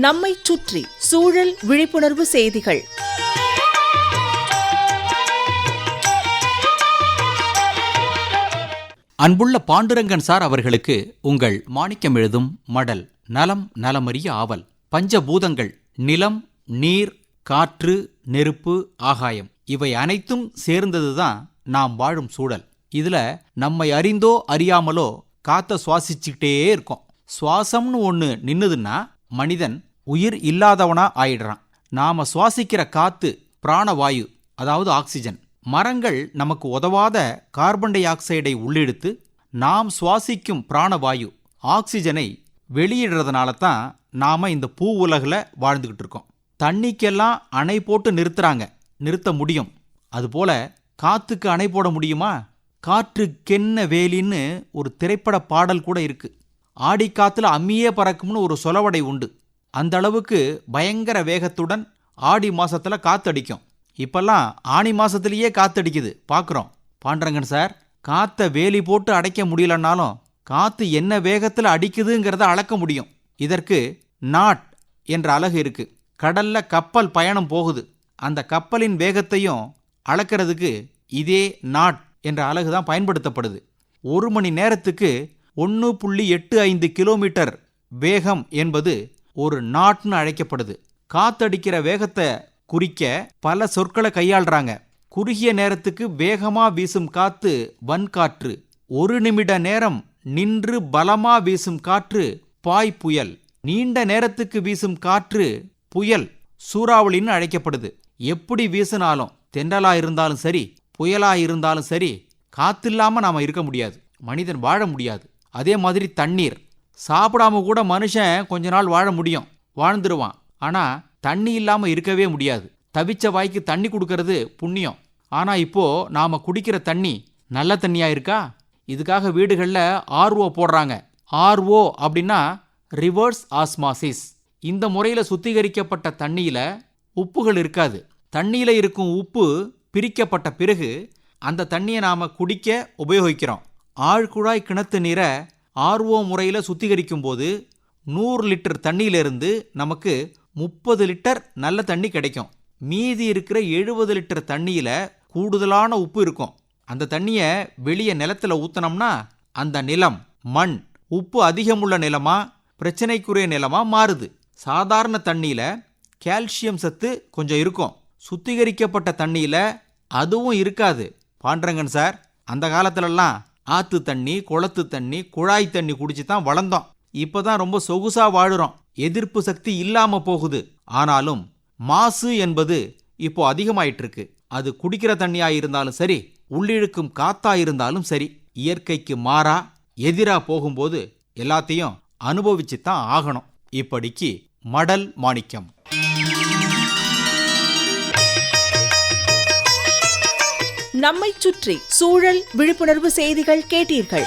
நம்மைச் சுற்றி சூழல் விழிப்புணர்வு செய்திகள். அன்புள்ள பாண்டுரங்கன் சார் அவர்களுக்கு உங்கள் மாணிக்கம் எழுதும் மடல். நலம் நலமறிய ஆவல். பஞ்சபூதங்கள் நிலம், நீர், காற்று, நெருப்பு, ஆகாயம் இவை அனைத்தும் சேர்ந்ததுதான் நாம் வாழும் சூழல். இதுல நம்மை அறிந்தோ அறியாமலோ காத்த சுவாசிச்சுக்கிட்டே இருக்கோம். சுவாசம்னு ஒன்று நின்னுதுன்னா மனிதன் உயிர் இல்லாதவனா ஆயிடுறான். நாம சுவாசிக்கிற காத்து பிராணவாயு, அதாவது ஆக்சிஜன். மரங்கள் நமக்கு உதவாத கார்பன் டை ஆக்சைடை உள்ளிழுத்து நாம் சுவாசிக்கும் பிராணவாயு ஆக்சிஜனை வெளியிடுறதுனால தான் நாம இந்த பூ உலகில் வாழ்ந்துகிட்டு இருக்கோம். தண்ணிக்கெல்லாம் அணை போட்டு நிறுத்த முடியும். அதுபோல காத்துக்கு அணை போட முடியுமா? காற்றுக்கென்ன வேலின்னு ஒரு திரைப்பட பாடல் கூட இருக்கு. ஆடிக்காத்துல அம்மியே பறக்கும்னு ஒரு சொலவடை உண்டு. அந்த அளவுக்கு பயங்கர வேகத்துடன் ஆடி மாசத்துல காத்தடிக்கும். இப்பெல்லாம் ஆனி மாசத்திலேயே காத்தடிக்குது பார்க்குறோம். பாண்டுரங்கன் சார், காத்த வேலி போட்டு அடைக்க முடியலன்னாலும் காத்து என்ன வேகத்தில் அடிக்குதுங்கிறத அளக்க முடியும். இதற்கு நாட் என்ற அலகு இருக்கு. கடல்ல கப்பல் பயணம் போகுது. அந்த கப்பலின் வேகத்தையும் அளக்கிறதுக்கு இதே நாட் என்ற அலகு தான் பயன்படுத்தப்படுது. 1 மணி நேரத்துக்கு 1.85 கிலோமீட்டர் வேகம் என்பது ஒரு நாட்னு அழைக்கப்படுது. காத்தடிக்கிற வேகத்தை குறிக்க பல சொற்களை கையாளுறாங்க. குறுகிய நேரத்துக்கு வேகமா வீசும் காத்து வன்காற்று, 1 நிமிட நேரம் நின்று பலமா வீசும் காற்று பாய் புயல், நீண்ட நேரத்துக்கு வீசும் காற்று புயல், சூறாவளின்னு அழைக்கப்படுது. எப்படி வீசினாலும், தென்றலா இருந்தாலும் சரி, புயலா இருந்தாலும் சரி, காத்தில்லாம நாம இருக்க முடியாது, மனிதன் வாழ முடியாது. அதே மாதிரி தண்ணீர். சாப்பிடாம கூட மனுஷன் கொஞ்ச நாள் வாழ முடியும், வாழ்ந்துருவான். ஆனா தண்ணி இல்லாம இருக்கவே முடியாது. தவிச்ச வாய்க்கு தண்ணி கொடுக்கறது புண்ணியம். ஆனா இப்போ நாம குடிக்கிற தண்ணி நல்ல தண்ணியா இருக்கா? இதுக்காக வீடுகளில் ஆர்ஓ போடுறாங்க. ஆர்ஓ அப்படின்னா ரிவர்ஸ் ஆஸ்மாசிஸ். இந்த முறையில சுத்திகரிக்கப்பட்ட தண்ணியில உப்புகள் இருக்காது. தண்ணியில இருக்கும் உப்பு பிரிக்கப்பட்ட பிறகு அந்த தண்ணியை நாம குடிக்க உபயோகிக்கிறோம். ஆழ்குழாய் கிணத்து நீரை ஆர்ஓ முறையில் சுத்திகரிக்கும் போது 100 லிட்டர் தண்ணியிலிருந்து நமக்கு 30 லிட்டர் நல்ல தண்ணி கிடைக்கும். மீதி இருக்கிற 70 லிட்டர் தண்ணியில கூடுதலான உப்பு இருக்கும். அந்த தண்ணியை வெளியே நிலத்துல ஊத்தினோம்னா அந்த நிலம், மண் உப்பு அதிகமுள்ள நிலமா பிரச்சனைக்குரிய நிலமா மாறுது. சாதாரண தண்ணியில கால்சியம் சத்து கொஞ்சம் இருக்கும். சுத்திகரிக்கப்பட்ட தண்ணியில அதுவும் இருக்காது. பாண்டுரங்கன் சார், அந்த காலத்துலலாம் ஆத்து தண்ணி, குளத்து தண்ணி, குழாய் தண்ணி குடிச்சு தான் வளர்ந்தோம். இப்பதான் ரொம்ப சொகுசா வாழுறோம். எதிர்ப்பு சக்தி இல்லாம போகுது. ஆனாலும் மாசு என்பது இப்போ அதிகமாயிட்டு இருக்கு. அது குடிக்கிற தண்ணியா இருந்தாலும் சரி, உள்ளிழுக்கும் காத்தா இருந்தாலும் சரி, இயற்கைக்கு மாறா எதிரா போகும்போது எல்லாத்தையும் அனுபவிச்சு தான் ஆகணும். இப்படிக்கு மடல் மாணிக்கம். நம்மைச் சுற்றி சூழல் விழிப்புணர்வு செய்திகள் கேட்டீர்கள்.